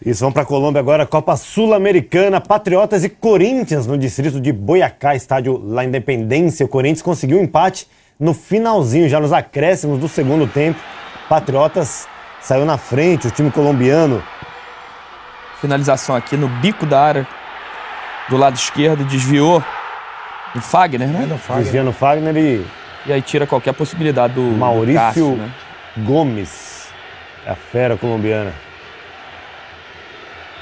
Isso, vamos para a Colômbia agora, Copa Sul-Americana, Patriotas e Corinthians no distrito de Boyacá, estádio La Independência. O Corinthians conseguiu um empate no finalzinho, já nos acréscimos do segundo tempo. Patriotas saiu na frente, o time colombiano. Finalização aqui no bico da área, do lado esquerdo, desviou no Fagner, né? Desvia no Fagner e aí tira qualquer possibilidade do Maurício Cássio, né? Gomes, a fera colombiana.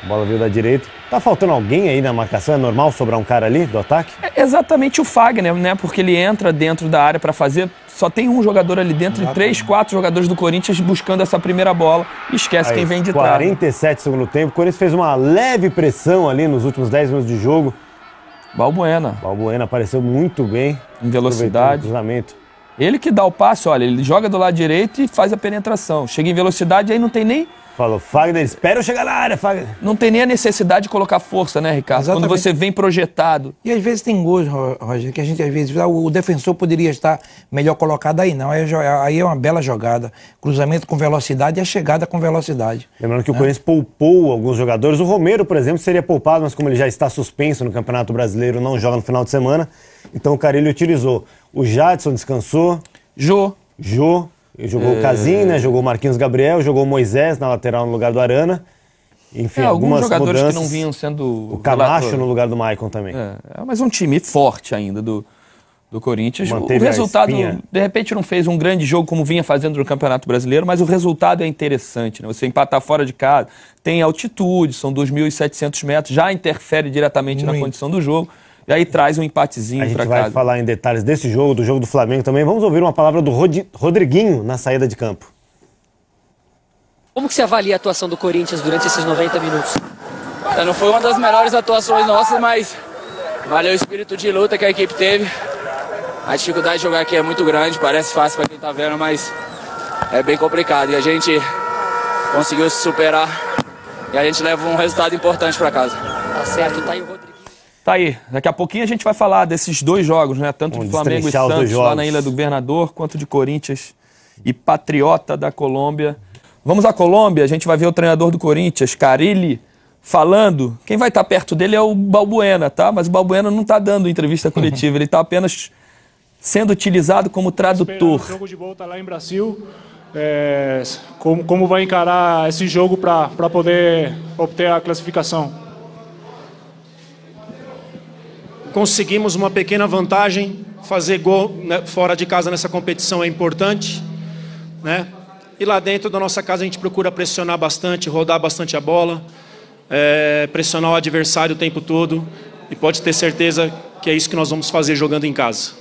A bola veio da direita. Tá faltando alguém aí na marcação? É normal sobrar um cara ali do ataque? É exatamente o Fagner, né? Porque ele entra dentro da área para fazer. Só tem um jogador ali dentro e 3, 4 jogadores do Corinthians buscando essa primeira bola. E esquece aí, quem vem de trás. 47 segundo tempo. O Corinthians fez uma leve pressão ali nos últimos 10 minutos de jogo. Balbuena apareceu muito bem. Em velocidade. Ele que dá o passe, olha, ele joga do lado direito e faz a penetração. Chega em velocidade, aí não tem nem... Falou, Fagner, espera eu chegar na área, Fagner. Não tem nem a necessidade de colocar força, né, Ricardo? Exatamente. Quando você vem projetado. E às vezes tem gols, Roger, que a gente às vezes... O defensor poderia estar melhor colocado aí, não. Aí é uma bela jogada. Cruzamento com velocidade e a chegada com velocidade. Lembrando que o Corinthians poupou alguns jogadores. O Romero, por exemplo, seria poupado, mas como ele já está suspenso no Campeonato Brasileiro, não joga no final de semana. Então o Carille utilizou. O Jadson descansou. Jô. Jogou o Casim, né? Jogou o Marquinhos Gabriel, jogou o Moisés na lateral no lugar do Arana. Enfim, alguns jogadores mudanças, que não vinham sendo... O Camacho no lugar do Maicon também. Mas um time forte ainda do Corinthians. Manteve o resultado, de repente, não fez um grande jogo como vinha fazendo no Campeonato Brasileiro, mas o resultado é interessante, né? Você empatar fora de casa, tem altitude, são 2.700 metros, já interfere diretamente na condição do jogo. E aí traz um empatezinho para casa. A gente vai falar em detalhes desse jogo, do jogo do Flamengo também. Vamos ouvir uma palavra do Rodriguinho na saída de campo. Como que você avalia a atuação do Corinthians durante esses 90 minutos? Não foi uma das melhores atuações nossas, mas valeu o espírito de luta que a equipe teve. A dificuldade de jogar aqui é muito grande, parece fácil para quem tá vendo, mas é bem complicado. E a gente conseguiu se superar e a gente leva um resultado importante para casa. Tá certo, tá aí o Rodriguinho. Tá aí, daqui a pouquinho a gente vai falar desses dois jogos, né? Tanto de Flamengo e Santos lá na Ilha do Governador, quanto de Corinthians e Patriota da Colômbia. Vamos à Colômbia, a gente vai ver o treinador do Corinthians, Carille, falando. Quem vai estar perto dele é o Balbuena, tá? Mas o Balbuena não está dando entrevista coletiva, ele está apenas sendo utilizado como tradutor. O jogo de volta lá em Brasil, como vai encarar esse jogo para poder obter a classificação? Conseguimos uma pequena vantagem, fazer gol, né, fora de casa nessa competição é importante, né? E lá dentro da nossa casa a gente procura pressionar bastante, rodar bastante a bola, pressionar o adversário o tempo todo, e pode ter certeza que é isso que nós vamos fazer jogando em casa.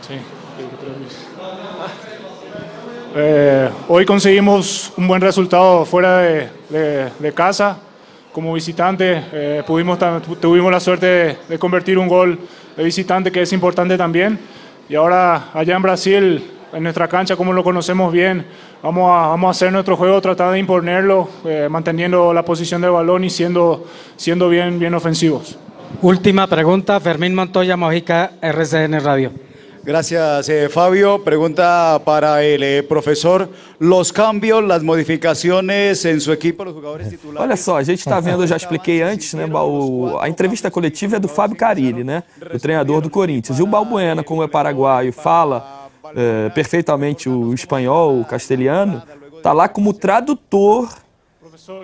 Sim. Hoy conseguimos un buen resultado fuera de casa. Como visitante tuvimos la suerte de convertir un gol de visitante, que es importante también. Y ahora allá en Brasil, en nuestra cancha, como lo conocemos bien, vamos a hacer nuestro juego, tratar de imponerlo, manteniendo la posición del balón y siendo bien ofensivos. Última pregunta, Fermín Montoya, Mojica, RCN Radio. Gracias, Fabio. Pregunta para el professor. Los cambios, las modificaciones en su equipo, los jugadores titulares... Olha só, a gente está vendo, eu já expliquei antes, né, a entrevista coletiva é do Fábio Carille, né, o treinador do Corinthians. E o Balbuena, como é paraguaio, fala perfeitamente o espanhol, o castelhano, está lá como tradutor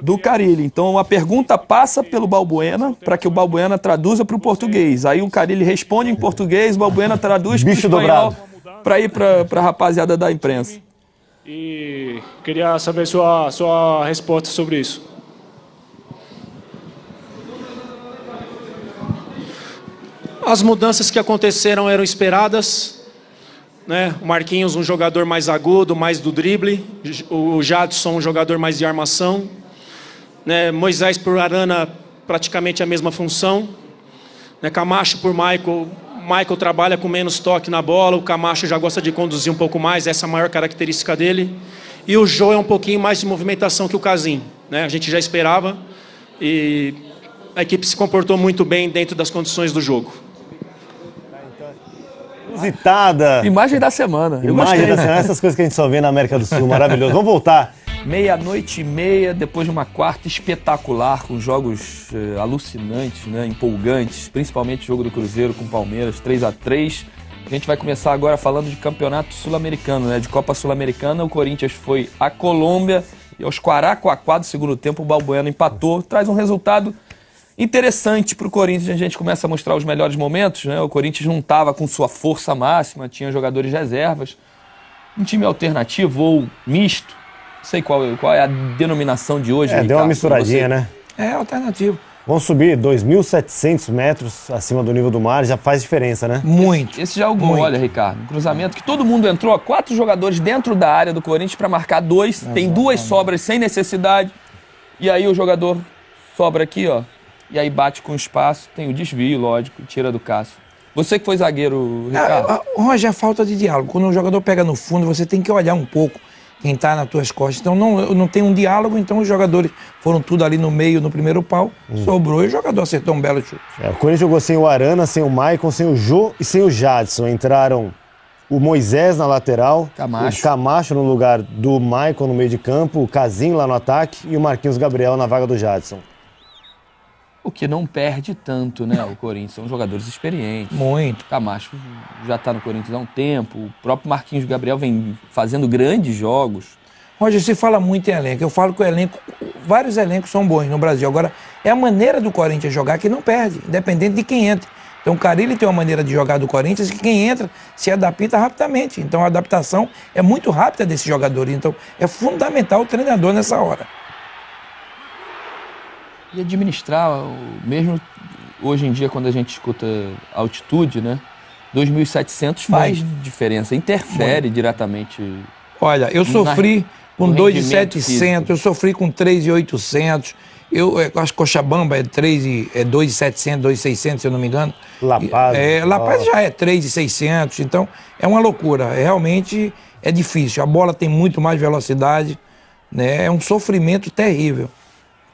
do Carille. Então a pergunta passa pelo Balbuena para que o Balbuena traduza para o português. Aí o Carille responde em português, o Balbuena traduz para o espanhol para ir para a rapaziada da imprensa. E queria saber sua resposta sobre isso. As mudanças que aconteceram eram esperadas, né? O Marquinhos, um jogador mais agudo, mais do drible. O Jadson, um jogador mais de armação. Né, Moisés por Arana, praticamente a mesma função. Né, Camacho por Michael. Michael trabalha com menos toque na bola. O Camacho já gosta de conduzir um pouco mais, essa é a maior característica dele. E o Jô é um pouquinho mais de movimentação que o Casim, né? A gente já esperava e a equipe se comportou muito bem dentro das condições do jogo. Inusitada. Imagem da semana. Imagem da semana, essas coisas que a gente só vê na América do Sul, maravilhoso. Vamos voltar meia-noite e meia, depois de uma quarta espetacular, com jogos alucinantes, né, empolgantes, principalmente o jogo do Cruzeiro com o Palmeiras, 3-3. A gente vai começar agora falando de campeonato sul-americano, né, de Copa Sul-Americana. O Corinthians foi à Colômbia e aos 44 do segundo tempo o Balbuena empatou, traz um resultado interessante para o Corinthians. A gente começa a mostrar os melhores momentos, né? O Corinthians não estava com sua força máxima, tinha jogadores reservas, um time alternativo ou misto, não sei qual é a denominação de hoje. Ricardo, deu uma misturadinha, né? É alternativo. Vamos subir 2.700 metros acima do nível do mar, já faz diferença, né? Muito. Esse já é o gol, olha, Ricardo. Um cruzamento que todo mundo entrou, 4 jogadores dentro da área do Corinthians para marcar 2. Tem 2 sobras sem necessidade. E aí o jogador sobra aqui, ó. E aí bate com o espaço, tem o desvio, lógico, tira do Cássio. Você que foi zagueiro, Ricardo. Roger, é falta de diálogo. Quando o jogador pega no fundo, você tem que olhar um pouco quem está nas tuas costas. Então não tem um diálogo, então os jogadores foram tudo ali no meio, no primeiro pau, sobrou e o jogador acertou um belo chute. O Corinthians jogou sem o Arana, sem o Maicon, sem o Jô e sem o Jadson. Entraram o Moisés na lateral, o Camacho no lugar do Maicon no meio de campo, o Casim lá no ataque e o Marquinhos Gabriel na vaga do Jadson. O que não perde tanto, né, o Corinthians. São jogadores experientes. Muito. Camacho já está no Corinthians há um tempo. O próprio Marquinhos Gabriel vem fazendo grandes jogos. Roger, se fala muito em elenco. Eu falo que o elenco, vários elencos são bons no Brasil. Agora, é a maneira do Corinthians jogar que não perde, independente de quem entra. Então, o Carille tem uma maneira de jogar do Corinthians que quem entra se adapta rapidamente. Então, a adaptação é muito rápida desses jogadores. Então, é fundamental o treinador nessa hora. E administrar, mesmo hoje em dia, quando a gente escuta altitude, né? 2.700 faz diferença, interfere diretamente. Olha, eu sofri com 2.700, eu sofri com 3.800. Eu acho que Cochabamba é 2.700, 2.600, se eu não me engano. La Paz. La Paz já é 3.600, então é uma loucura. Realmente é difícil. A bola tem muito mais velocidade, né? É um sofrimento terrível.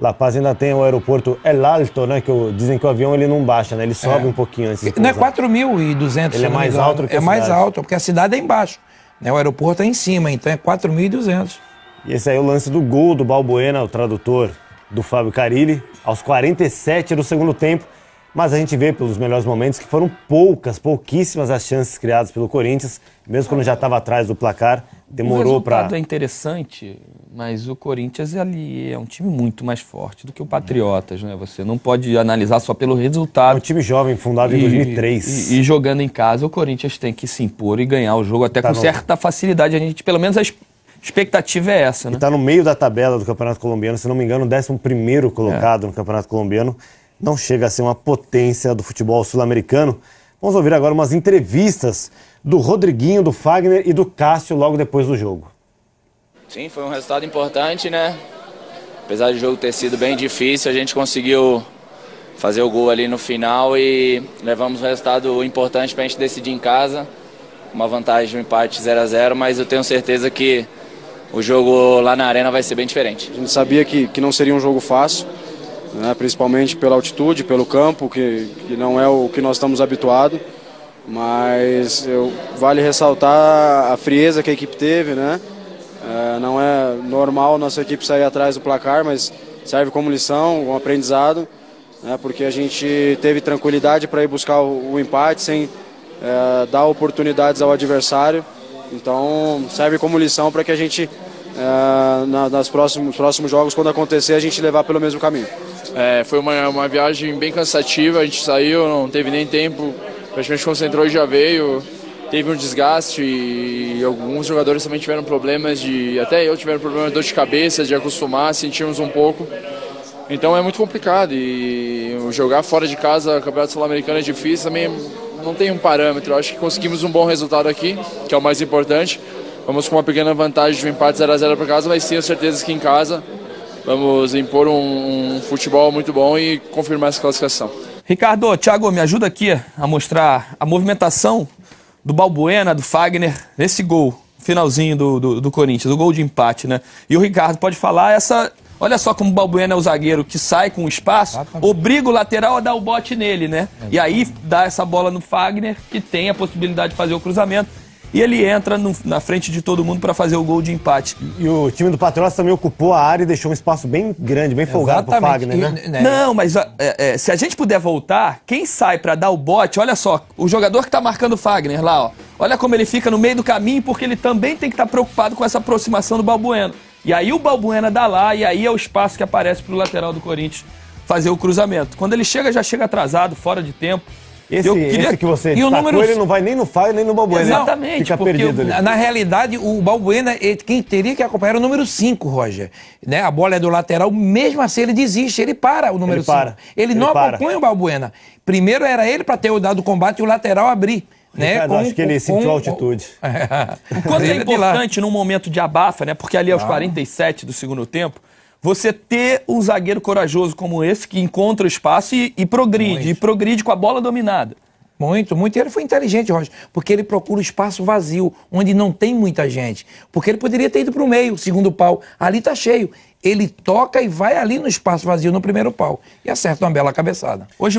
La Paz ainda tem o aeroporto El Alto, né? Que dizem que o avião ele não baixa, né? Ele sobe um pouquinho antes de pousar. Não é 4.200. Ele é mais alto do que a cidade. É mais alto, porque a cidade é embaixo, né? O aeroporto é em cima, então é 4.200. E esse aí é o lance do gol do Balbuena, o tradutor do Fábio Carille, aos 47 do segundo tempo. Mas a gente vê pelos melhores momentos que foram pouquíssimas as chances criadas pelo Corinthians, mesmo quando já estava atrás do placar, demorou para... O resultado é interessante, mas o Corinthians ali é um time muito mais forte do que o Patriotas, né? Você não pode analisar só pelo resultado. É um time jovem, fundado em 2003. E jogando em casa, o Corinthians tem que se impor e ganhar o jogo até com certa facilidade. A gente, pelo menos a expectativa é essa, né? Está no meio da tabela do Campeonato Colombiano, se não me engano, 11º colocado no Campeonato Colombiano. Não chega a ser uma potência do futebol sul-americano. Vamos ouvir agora umas entrevistas do Rodriguinho, do Fagner e do Cássio logo depois do jogo. Sim, foi um resultado importante, né? Apesar do jogo ter sido bem difícil, a gente conseguiu fazer o gol ali no final e levamos um resultado importante para a gente decidir em casa. Uma vantagem de um empate 0-0, mas eu tenho certeza que o jogo lá na arena vai ser bem diferente. A gente sabia que não seria um jogo fácil, né, principalmente pela altitude, pelo campo, que não é o que nós estamos habituados, mas vale ressaltar a frieza que a equipe teve, né? Não é normal nossa equipe sair atrás do placar, mas serve como lição, um aprendizado, né, porque a gente teve tranquilidade para ir buscar o empate sem dar oportunidades ao adversário. Então serve como lição para que a gente, nos próximos jogos, quando acontecer, a gente levar pelo mesmo caminho. Foi uma viagem bem cansativa, a gente saiu, não teve nem tempo, praticamente concentrou e já veio, teve um desgaste e alguns jogadores também tiveram problemas até eu tive problema de dor de cabeça, de acostumar, sentimos um pouco, então é muito complicado e jogar fora de casa, o Campeonato Sul-Americano é difícil, também não tem um parâmetro, eu acho que conseguimos um bom resultado aqui, que é o mais importante, vamos com uma pequena vantagem de um empate 0-0 para casa, mas tenho certeza que em casa vamos impor um futebol muito bom e confirmar essa classificação. Ricardo, Thiago, me ajuda aqui a mostrar a movimentação do Balbuena, do Fagner, nesse gol, finalzinho do Corinthians, do gol de empate, né? E o Ricardo pode falar olha só como o Balbuena é o zagueiro que sai com o espaço, obriga o lateral a dar o bote nele, né? E aí dá essa bola no Fagner, que tem a possibilidade de fazer o cruzamento. e ele entra na frente de todo mundo para fazer o gol de empate. E o time do Patriotas também ocupou a área e deixou um espaço bem grande, bem folgado pro Fagner, né? Não, mas se a gente puder voltar, quem sai para dar o bote, olha só, o jogador que tá marcando o Fagner lá, ó, olha como ele fica no meio do caminho, porque ele também tem que estar preocupado com essa aproximação do Balbuena. E aí o Balbuena dá lá, e aí é o espaço que aparece pro lateral do Corinthians fazer o cruzamento. Quando ele chega, já chega atrasado, fora de tempo. Esse que você destacou, ele não vai nem no Fagner, nem no Balbuena. Exatamente. Fica perdido ali. Na realidade, o Balbuena, quem teria que acompanhar era o número 5, Roger. Né? A bola é do lateral, mesmo assim ele desiste, ele para o número 5. Ele não acompanha o Balbuena. Primeiro era ele para ter dado o combate e o lateral abrir. Né? Ricardo, acho que ele sentiu a altitude. O quanto é importante num momento de abafa, né? Porque ali aos 47 do segundo tempo, você ter um zagueiro corajoso como esse, que encontra o espaço e progride com a bola dominada. Muito. E ele foi inteligente, Roger, porque ele procura o espaço vazio, onde não tem muita gente. Porque ele poderia ter ido para o meio, segundo pau. Ali tá cheio. Ele toca e vai ali no espaço vazio, no primeiro pau. E acerta uma bela cabeçada. Hoje